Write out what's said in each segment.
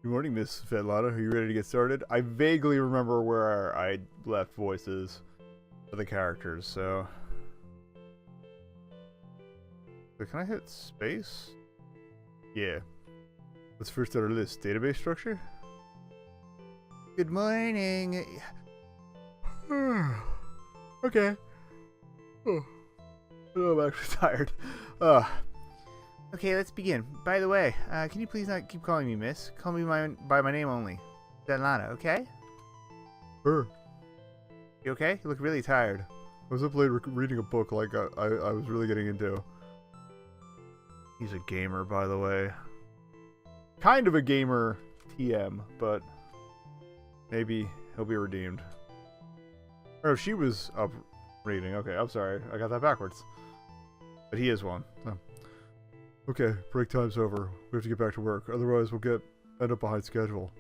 Good morning, Miss Svetlana. Are you ready to get started? I vaguely remember where I left voices for the characters, so... Wait, can I hit space? Yeah. Let's first start our list. Database structure? Good morning. Okay. Oh, I'm actually tired. Okay, let's begin. By the way, can you please not keep calling me Miss? Call me by my name only. Svetlana, okay? Sure. You okay? You look really tired. I was up late reading a book like I was really getting into. He's a gamer, by the way. Kind of a gamer TM, but maybe he'll be redeemed. Or if she was up reading. Okay, I'm sorry. I got that backwards. But he is one. So. Okay, break time's over. We have to get back to work. Otherwise, we'll end up behind schedule.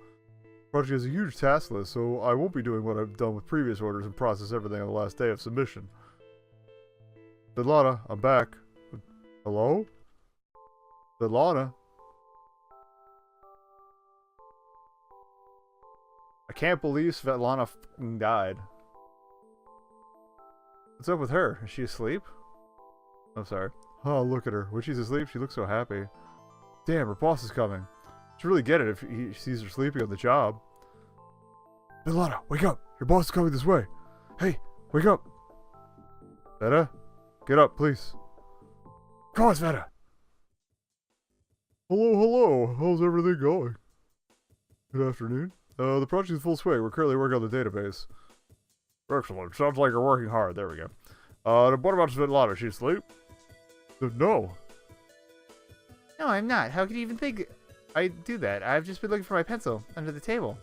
The project has a huge task list, so I won't be doing what I've done with previous orders and process everything on the last day of submission. Svetlana, I'm back. Hello? Svetlana? I can't believe Svetlana f***ing died. What's up with her? Is she asleep? I'm sorry. Oh, look at her. When she's asleep, she looks so happy. Damn, her boss is coming. She'll really get it if he sees her sleeping on the job. Svetlana, wake up! Your boss is coming this way! Hey, wake up! Sveta? Get up, please. Come on, Sveta! Hello. How's everything going? Good afternoon. The project is full swing. We're currently working on the database. Excellent. Sounds like you're working hard. There we go. What about Svetlana? Is she asleep? No. No, I'm not. How could you even think I'd do that? I've just been looking for my pencil under the table.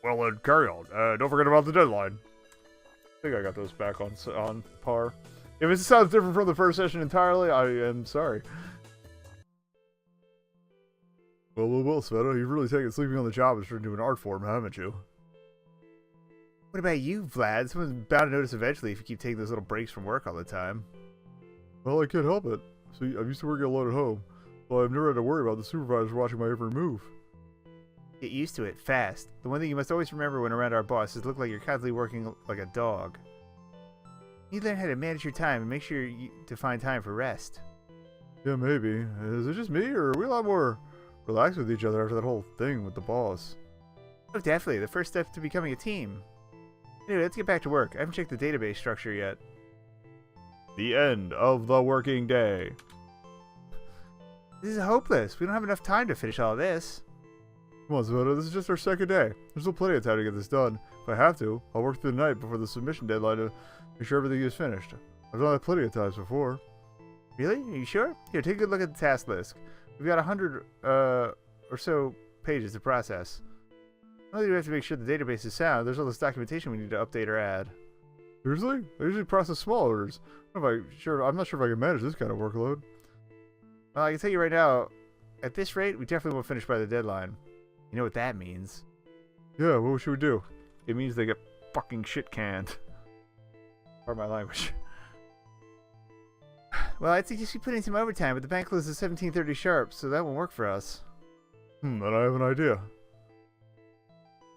Well, then, carry on. Don't forget about the deadline. I think I got those back on par. If it sounds different from the first session entirely, I am sorry. Well, Sveta, you've really taken sleeping on the job and turned into an art form, haven't you? What about you, Vlad? Someone's bound to notice eventually if you keep taking those little breaks from work all the time. Well, I can't help it. See, I'm used to working alone at home, so I've never had to worry about the supervisor watching my every move. Get used to it, fast. The one thing you must always remember when around our boss is look like you're constantly working like a dog. You need to learn how to manage your time and make sure to find time for rest. Yeah, maybe. Is it just me, or are we a lot more relaxed with each other after that whole thing with the boss? Oh, definitely. The first step to becoming a team. Anyway, let's get back to work. I haven't checked the database structure yet. The end of the working day. This is hopeless. We don't have enough time to finish all this. Come on, Sveta. This is just our second day. There's still plenty of time to get this done. If I have to, I'll work through the night before the submission deadline to make sure everything is finished. I've done that plenty of times before. Really? Are you sure? Here, take a good look at the task list. We've got 100 or so pages to process. Not only do we have to make sure the database is sound, there's all this documentation we need to update or add. Seriously? I usually process small orders. I'm not sure if I can manage this kind of workload. Well, I can tell you right now, at this rate, we definitely won't finish by the deadline. You know what that means? Yeah, what should we do? It means they get fucking shit canned. Pardon my language. Well, I'd suggest you put in some overtime, but the bank closes at 17:30 sharp, so that won't work for us. Then I have an idea.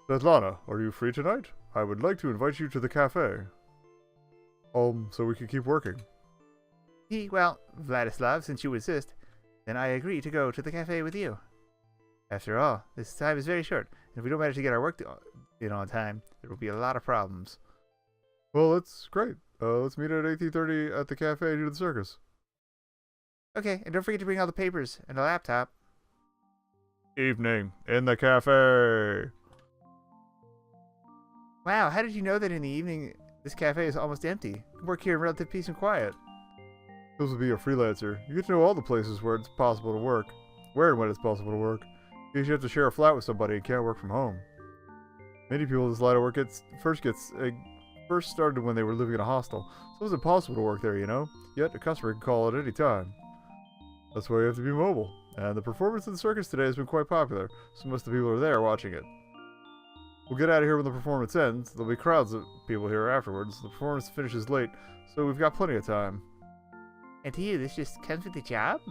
Svetlana, are you free tonight? I would like to invite you to the cafe. So we can keep working. Well, Vladislav, since you insist, then I agree to go to the cafe with you. After all, this time is very short, and if we don't manage to get our work in on time, there will be a lot of problems. Well, that's great. Let's meet at 18:30 at the cafe near the circus. Okay, and don't forget to bring all the papers and a laptop. Evening in the cafe. Wow, how did you know that in the evening this cafe is almost empty? You can work here in relative peace and quiet. Supposed to be a freelancer. You get to know all the places where it's possible to work. Where and when it's possible to work. You usually have to share a flat with somebody and can't work from home. Many people in this line of work first started when they were living in a hostel, so it was impossible to work there, you know? Yet a customer can call at any time. That's why you have to be mobile. And the performance in the circus today has been quite popular, so most of the people are there watching it. We'll get out of here when the performance ends. There'll be crowds of people here afterwards. The performance finishes late, so we've got plenty of time. And to you, this just comes with the job?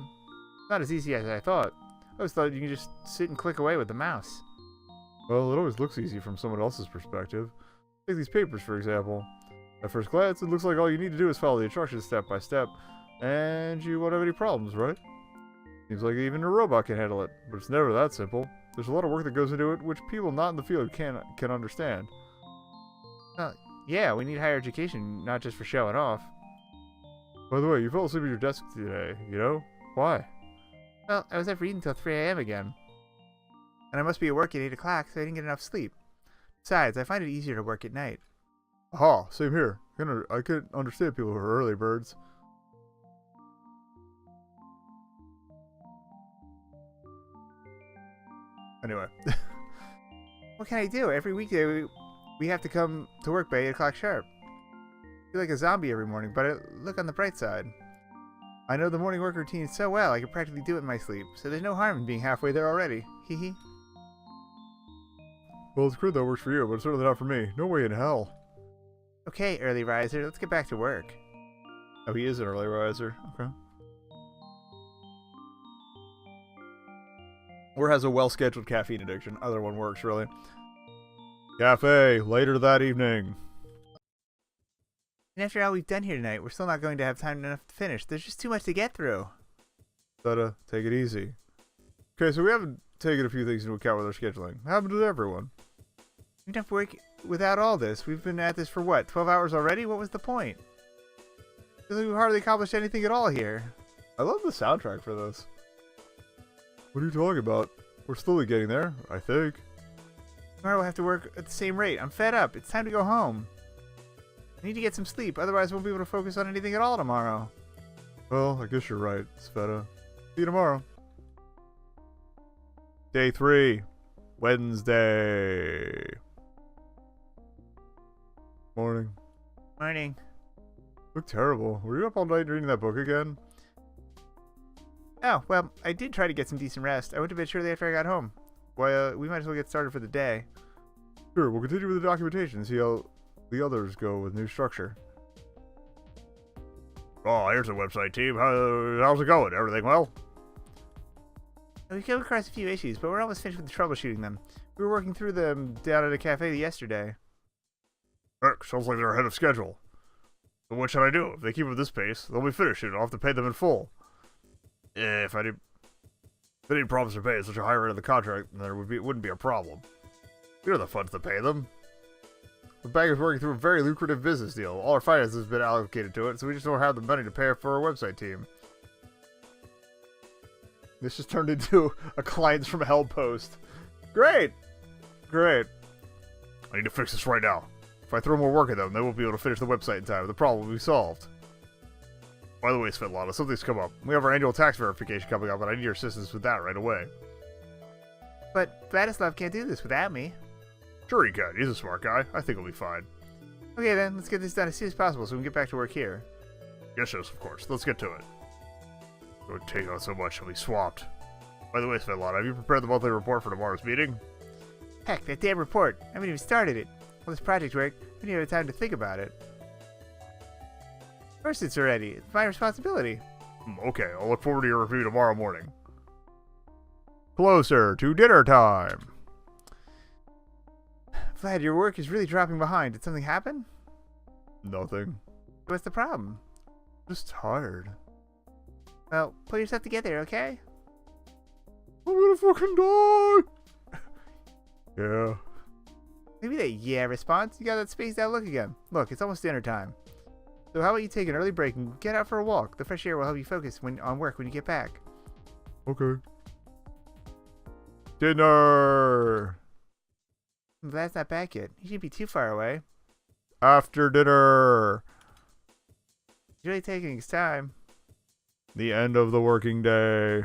Not as easy as I thought. I always thought you could just sit and click away with the mouse. Well, it always looks easy from someone else's perspective. Take these papers, for example. At first glance, it looks like all you need to do is follow the instructions step by step, and you won't have any problems, right? Seems like even a robot can handle it, but it's never that simple. There's a lot of work that goes into it, which people not in the field can understand. Yeah, we need higher education, not just for showing off. By the way, you fell asleep at your desk today, you know? Why? Well, I was up reading until 3 a.m. again. And I must be at work at 8 o'clock, so I didn't get enough sleep. Besides, I find it easier to work at night. Aha, same here. I could understand people who are early birds. Anyway. What can I do? Every weekday we have to come to work by 8 o'clock sharp. I feel like a zombie every morning, but I look on the bright side. I know the morning work routine so well, I can practically do it in my sleep, so there's no harm in being halfway there already. Hee hee. Well, it's good that works for you, but it's certainly not for me. No way in hell. Okay, early riser, let's get back to work. Oh, he is an early riser. Okay. Or has a well-scheduled caffeine addiction. Either one works, really. Cafe, later that evening. And after all we've done here tonight, we're still not going to have time enough to finish. There's just too much to get through. Take it easy. Okay, so we haven't taken a few things into account with our scheduling. Happened to everyone. We don't have to work without all this. We've been at this for what, 12 hours already? What was the point? We've hardly accomplished anything at all here. I love the soundtrack for this. What are you talking about? We're slowly getting there, I think. Tomorrow we'll have to work at the same rate. I'm fed up. It's time to go home. I need to get some sleep, otherwise we won't be able to focus on anything at all tomorrow. Well, I guess you're right, Sveta. See you tomorrow. Day 3. Wednesday. Morning. Morning. Look terrible. Were you up all night reading that book again? Oh, well, I did try to get some decent rest. I went to bed shortly after I got home. Well, we might as well get started for the day. Sure, we'll continue with the documentation and see how the others go with new structure. Oh, here's the website team. How's it going? Everything well? We came across a few issues, but we're almost finished with troubleshooting them. We were working through them down at a cafe yesterday. Heck, sounds like they're ahead of schedule. But what should I do? If they keep at this pace, they'll be finished and I'll have to pay them in full. If they didn't promise to pay at such a high rate of the contract, then it wouldn't be a problem. We have the funds to pay them. The bank is working through a very lucrative business deal. All our finance has been allocated to it, so we just don't have the money to pay for our website team. This just turned into a Clients from Hell post. Great! Great. I need to fix this right now. If I throw more work at them, they won't be able to finish the website in time. The problem will be solved. By the way, Svetlana, something's come up. We have our annual tax verification coming up, and I need your assistance with that right away. But Vladislav can't do this without me. Sure he can. He's a smart guy. I think he'll be fine. Okay then, let's get this done as soon as possible so we can get back to work here. Yes, of course. Let's get to it. It would take on so much, I'll be swamped. By the way, Svetlana, have you prepared the monthly report for tomorrow's meeting? Heck, that damn report. I haven't even started it. All this project work, I didn't have time to think about it. Of course it's already. It's my responsibility. Okay, I'll look forward to your review tomorrow morning. Closer to dinner time. Vlad, your work is really dropping behind. Did something happen? Nothing. What's the problem? Just tired. Well, pull yourself together, okay? I'm gonna fucking die! Yeah. Maybe that yeah response. You got that spaced out look again. Look, it's almost dinner time. So how about you take an early break and get out for a walk? The fresh air will help you focus on work when you get back. Okay. Dinner! Vlad's not back yet. He shouldn't be too far away. After dinner! He's really taking his time. The end of the working day.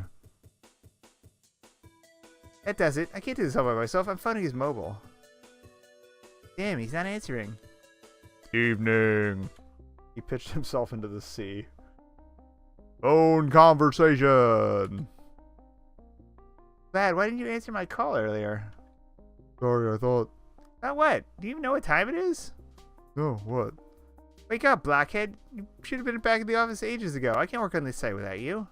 That does it. I can't do this all by myself. I'm phoning his mobile. Damn, he's not answering. Evening. He pitched himself into the sea. Phone conversation. Vlad, why didn't you answer my call earlier? Sorry, I thought... About what? Do you even know what time it is? No, what? Wake up, blockhead. You should have been back in the office ages ago. I can't work on this site without you.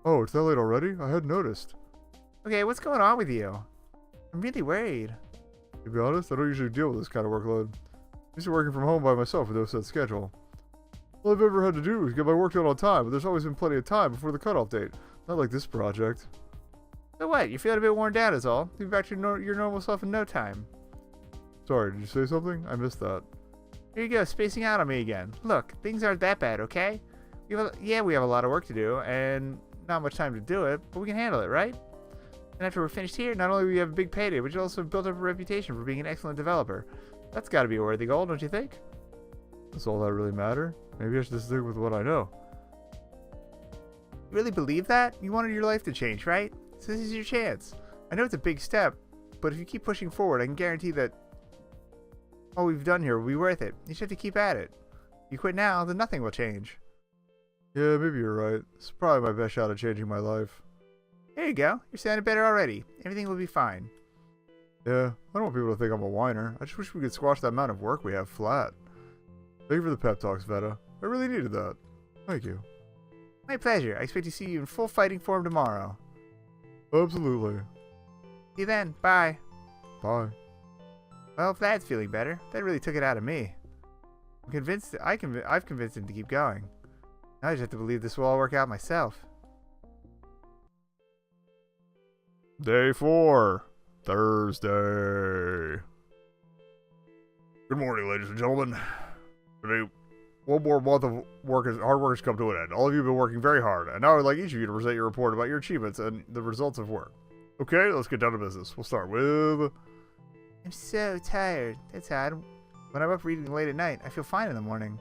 Oh, it's that late already? I hadn't noticed. Okay, what's going on with you? I'm really worried. To be honest, I don't usually deal with this kind of workload. I'm used to working from home by myself with no set schedule. All I've ever had to do is get my work done on time, but there's always been plenty of time before the cutoff date. Not like this project. So what? You're feeling a bit worn down is all. You'll be back to your normal self in no time. Sorry, did you say something? I missed that. Here you go, spacing out on me again. Look, things aren't that bad, okay? We have a lot of work to do, and not much time to do it, but we can handle it, right? And after we're finished here, not only will we have a big payday, but you'll also have built up a reputation for being an excellent developer. That's got to be a worthy goal, don't you think? Does all that really matter? Maybe I should just stick with what I know. You really believe that? You wanted your life to change, right? So this is your chance. I know it's a big step, but if you keep pushing forward, I can guarantee that all we've done here will be worth it. You just have to keep at it. If you quit now, then nothing will change. Yeah, maybe you're right. It's probably my best shot at changing my life. There you go. You're sounding better already. Everything will be fine. Yeah, I don't want people to think I'm a whiner. I just wish we could squash that amount of work we have flat. Thank you for the pep talks, Veta. I really needed that. Thank you. My pleasure. I expect to see you in full fighting form tomorrow. Absolutely. See you then. Bye. Bye. Well, if Vlad's feeling better, that really took it out of me. I'm convinced I've convinced him to keep going. Now I just have to believe this will all work out myself. Day 4. Thursday. Good morning, ladies and gentlemen. Today, one more month of hard work has come to an end. All of you have been working very hard, and now I'd like each of you to present your report about your achievements and the results of work. Okay, let's get down to business. We'll start with... I'm so tired. That's odd. When I'm up reading late at night, I feel fine in the morning.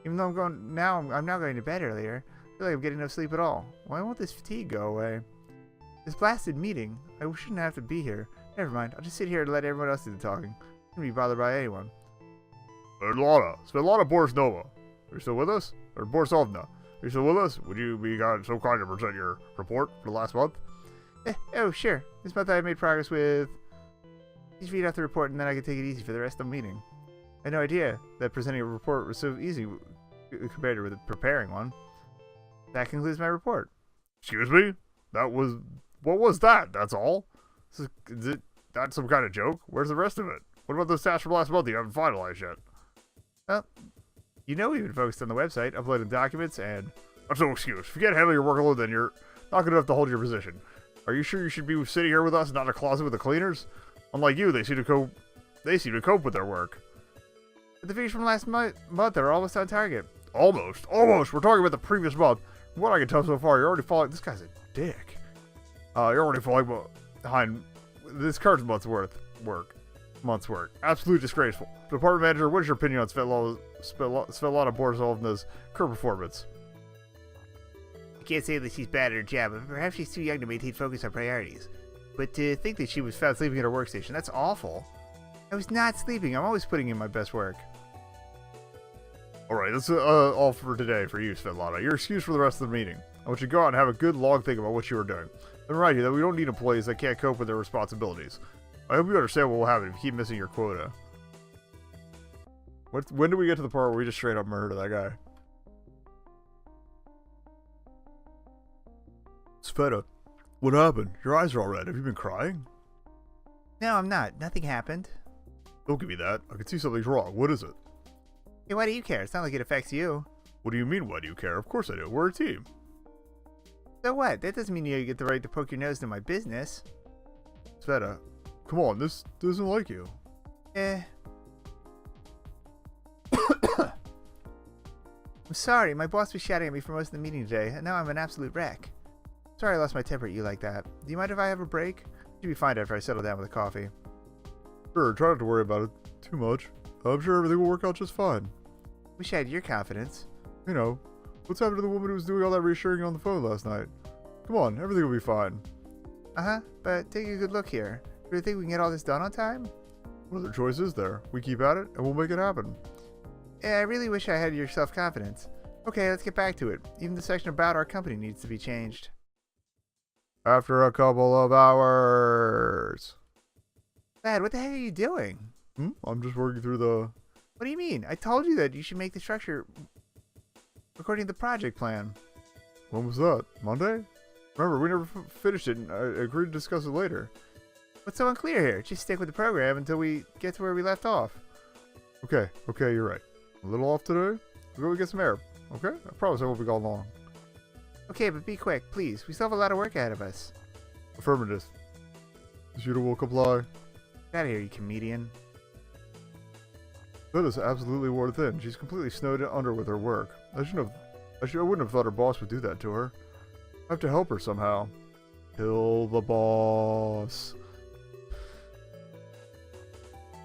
Even though I'm now going to bed earlier. I feel like I'm getting no sleep at all. Why won't this fatigue go away? This blasted meeting. I shouldn't have to be here. Never mind. I'll just sit here and let everyone else do the talking. I shouldn't be bothered by anyone. Svetlana Borisnova. Are you still with us? Or Borisovna? Are you still with us? Would you be so kind to present your report for the last month? Oh, sure. This month I made progress with... Just read out the report and then I can take it easy for the rest of the meeting. I had no idea that presenting a report was so easy compared to preparing one. That concludes my report. Excuse me? What was that? That's all? Is that some kind of joke? Where's the rest of it? What about those tasks from last month you haven't finalized yet? Well, you know we've been focused on the website, uploading documents, and... That's no excuse. If you can't handle your workload, then you're not good enough to hold your position. Are you sure you should be sitting here with us, not in a closet with the cleaners? Unlike you, they seem to cope with their work. But the figures from last month are almost on target. Almost. We're talking about the previous month. From what I can tell so far, you're already falling... This guy's a dick. You're already falling behind this current month's work. Absolutely disgraceful. Department manager, what is your opinion on Svetlana Borisovna's current performance? I can't say that she's bad at her job, but perhaps she's too young to maintain focus on priorities. But to think that she was found sleeping at her workstation, that's awful. I was not sleeping. I'm always putting in my best work. Alright, that's all for today for you, Svetlana. Your excuse for the rest of the meeting. I want you to go out and have a good long think about what you were doing. And remind you that we don't need employees that can't cope with their responsibilities. I hope you understand what will happen if you keep missing your quota. When do we get to the part where we just straight up murder that guy? Sveta, what happened? Your eyes are all red. Have you been crying? No, I'm not. Nothing happened. Don't give me that. I can see something's wrong. What is it? Hey, why do you care? It's not like it affects you. What do you mean, why do you care? Of course I do. We're a team. So what? That doesn't mean you get the right to poke your nose into my business. Sveta, come on. This doesn't like you. I'm sorry. My boss was shouting at me for most of the meeting today, and now I'm an absolute wreck. Sorry I lost my temper at you like that. Do you mind if I have a break? You'll be fine after I settle down with a coffee. Sure, try not to worry about it too much. I'm sure everything will work out just fine. Wish I had your confidence. You know, what's happened to the woman who was doing all that reassuring on the phone last night? Come on, everything will be fine. Uh-huh, but take a good look here. Do you think we can get all this done on time? What other choice is there? We keep at it, and we'll make it happen. Yeah, I really wish I had your self-confidence. Okay, let's get back to it. Even the section about our company needs to be changed. After a couple of hours. Dad, what the heck are you doing? I'm just working through the... What do you mean? I told you that you should make the structure according to the project plan. When was that? Monday? Remember, we never finished it, and I agreed to discuss it later. What's so unclear here? Just stick with the program until we get to where we left off. Okay, you're right. A little off today. We'll go get some air, okay? I promise I won't be gone long. Okay, but be quick, please. We still have a lot of work ahead of us. Affirmative. Shooter will comply. Get out of here, you comedian. That is absolutely worn thin. She's completely snowed under with her work. I wouldn't have thought her boss would do that to her. I have to help her somehow. Kill the boss.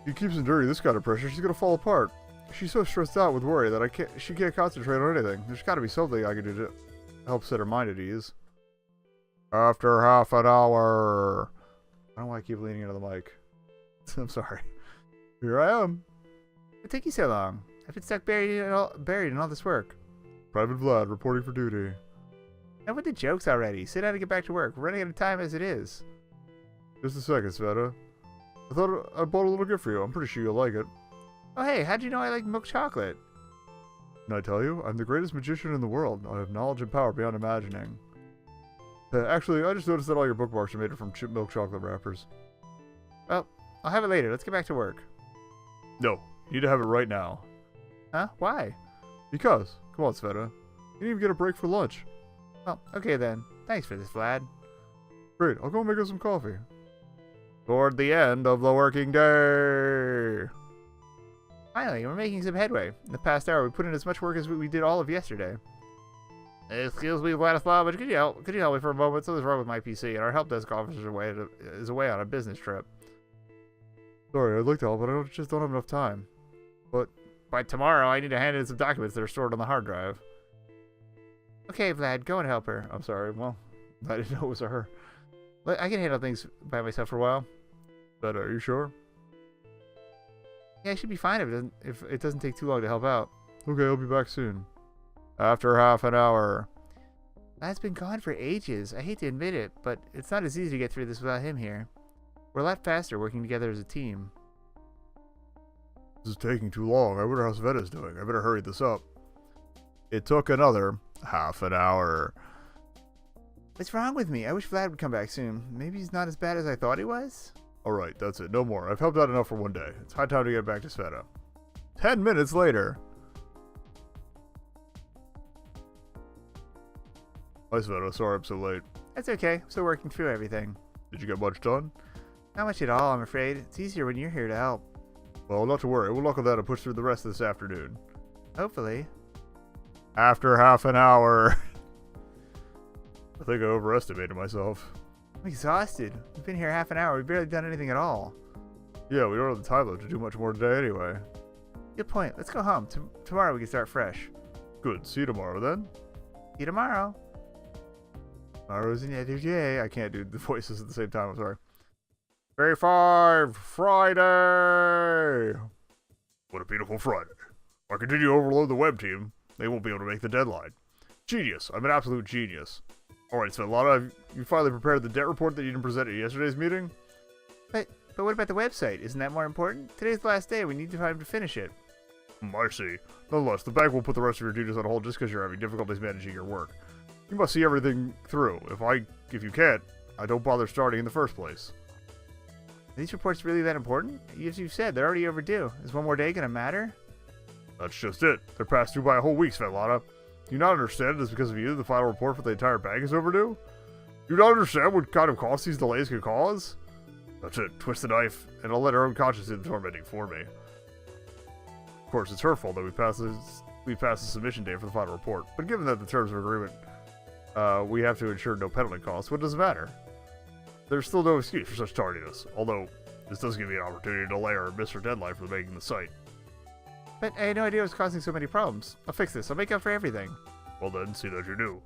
He keeps enduring this kind of pressure. She's gonna fall apart. She's so stressed out with worry that she can't concentrate on anything. There's got to be something I can do to help set her mind at ease. After half an hour. I don't want to keep leaning into the mic. I'm sorry. Here I am. What took you so long? I've been stuck buried in all this work. Private Vlad reporting for duty. And with the jokes already. Sit down and get back to work. We're running out of time as it is. Just a second, Sveta. I thought I bought a little gift for you. I'm pretty sure you'll like it. Oh hey, how'd you know I like milk chocolate? Can I tell you? I'm the greatest magician in the world. I have knowledge and power beyond imagining. Actually, I just noticed that all your bookmarks are made from milk chocolate wrappers. Well, I'll have it later. Let's get back to work. No, you need to have it right now. Huh? Why? Because. Come on, Sveta. You didn't even get a break for lunch. Well, okay then. Thanks for this, Vlad. Great, I'll go make us some coffee. Toward the end of the working day. Finally, we're making some headway. In the past hour, we put in as much work as we did all of yesterday. Excuse me, Vladislav, but could you help me for a moment? Something's wrong with my PC, and our help desk officer is away on a business trip. Sorry, I'd like to help, but I just don't have enough time. But by tomorrow, I need to hand in some documents that are stored on the hard drive. Okay, Vlad, go and help her. I'm sorry, well, I didn't know it was her. I can handle things by myself for a while. But are you sure? Yeah, I should be fine if it doesn't take too long to help out. Okay, I'll be back soon. After half an hour. Vlad's been gone for ages. I hate to admit it, but it's not as easy to get through this without him here. We're a lot faster working together as a team. This is taking too long. I wonder how Sveta's doing. I better hurry this up. It took another half an hour. What's wrong with me? I wish Vlad would come back soon. Maybe he's not as bad as I thought he was? Alright, that's it. No more. I've helped out enough for one day. It's high time to get back to Sveta. 10 minutes later. Hi, Sveta. Sorry I'm so late. That's okay. I'm still working through everything. Did you get much done? Not much at all, I'm afraid. It's easier when you're here to help. Well, not to worry. We'll knock on that and push through the rest of this afternoon. Hopefully. After half an hour. I think I overestimated myself. I'm exhausted. We've been here half an hour. We've barely done anything at all. Yeah, we don't have the time though to do much more today anyway. Good point. Let's go home. Tomorrow we can start fresh. Good. See you tomorrow then. See you tomorrow. Tomorrow's another day. I can't do the voices at the same time. I'm sorry. 35 Friday. What a beautiful Friday. If I continue to overload the web team, they won't be able to make the deadline. Genius. I'm an absolute genius. Alright, so Lana, you finally prepared the debt report that you didn't present at yesterday's meeting? But what about the website? Isn't that more important? Today's the last day. We need time to finish it. I see. Nonetheless, the bank will put the rest of your duties on hold just because you're having difficulties managing your work. You must see everything through. If you can't, I don't bother starting in the first place. Are these reports really that important? As you've said, they're already overdue. Is one more day gonna matter? That's just it. They're past due by a whole week, Svetlana. Do you not understand it is because of you the final report for the entire bank is overdue? Do you not understand what kind of cost these delays could cause? That's it. Twist the knife, and I'll let her own conscience do the tormenting for me. Of course, it's her fault that we passed the submission date for the final report, but given that the terms of agreement, we have to ensure no penalty costs, what does it matter? There's still no excuse for such tardiness, although this does give me an opportunity to delay or miss her deadline for making the site. But I had no idea it was causing so many problems. I'll fix this. I'll make up for everything. Well then, see that you do.